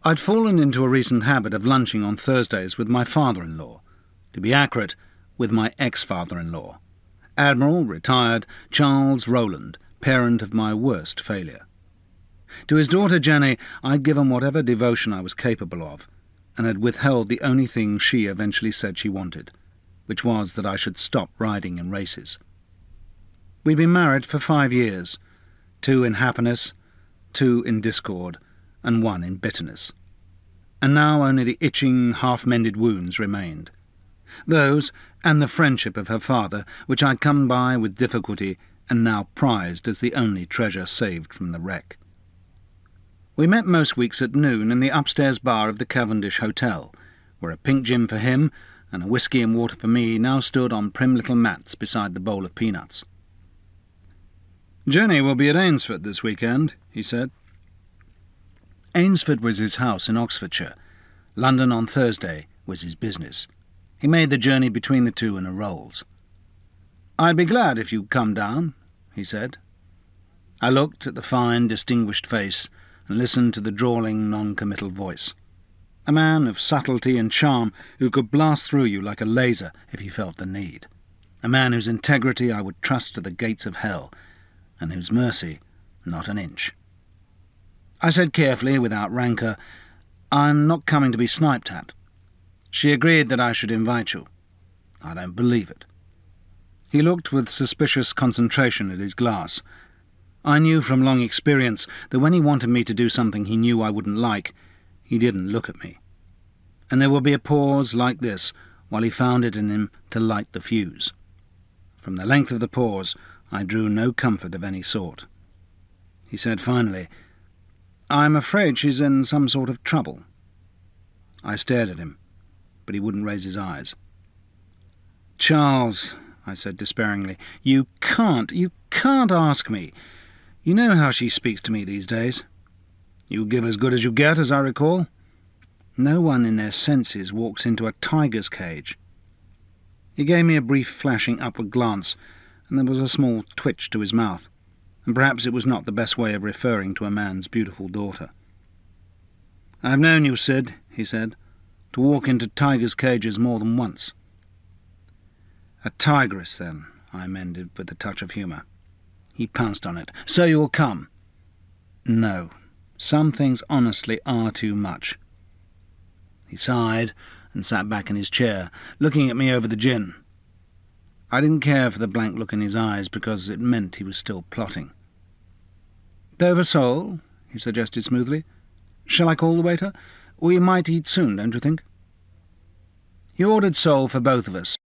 I'd fallen into a recent habit of lunching on Thursdays with my father-in-law. To be accurate, with my ex-father-in-law. Admiral, retired, Charles Rowland, parent of my worst failure. To his daughter Jenny I'd given whatever devotion I was capable of, and had withheld the only thing she eventually said she wanted, which was that I should stop riding in races. We'd been married for 5 years, 2 in happiness, 2 in discord, and 1 in bitterness. And now only the itching, half-mended wounds remained. Those, and the friendship of her father, which I'd come by with difficulty, and now prized as the only treasure saved from the wreck. We met most weeks at noon in the upstairs bar of the Cavendish Hotel, where a pink gin for him and a whisky and water for me now stood on prim little mats beside the bowl of peanuts. "Jenny will be at Ainsford this weekend," he said. Ainsford was his house in Oxfordshire. London on Thursday was his business. He made the journey between the two in a Rolls. "I'd be glad if you'd come down," he said. I looked at the fine, distinguished face and listened to the drawling, non-committal voice. A man of subtlety and charm who could blast through you like a laser if he felt the need. A man whose integrity I would trust to the gates of hell, and whose mercy not an inch. I said carefully, without rancour, "I'm not coming to be sniped at." She agreed that I should invite you. I don't believe it. He looked with suspicious concentration at his glass. I knew from long experience that when he wanted me to do something he knew I wouldn't like, he didn't look at me. And there would be a pause like this while he found it in him to light the fuse. From the length of the pause I drew no comfort of any sort. He said finally, "I'm afraid she's in some sort of trouble." I stared at him, but he wouldn't raise his eyes. "Charles," I said despairingly, you can't ask me. You know how she speaks to me these days. You give as good as you get, as I recall. No one in their senses walks into a tiger's cage." He gave me a brief flashing upward glance, and there was a small twitch to his mouth, and perhaps it was not the best way of referring to a man's beautiful daughter. "I've known you, Sid," he said, "to walk into tigers' cages more than once." "A tigress, then," I amended with a touch of humour. He pounced on it. "So you'll come?" "No. Some things honestly are too much." He sighed and sat back in his chair, looking at me over the gin. I didn't care for the blank look in his eyes because it meant he was still plotting. "Dover sole?" he suggested smoothly. "Shall I call the waiter? We might eat soon, don't you think?" He ordered sole for both of us,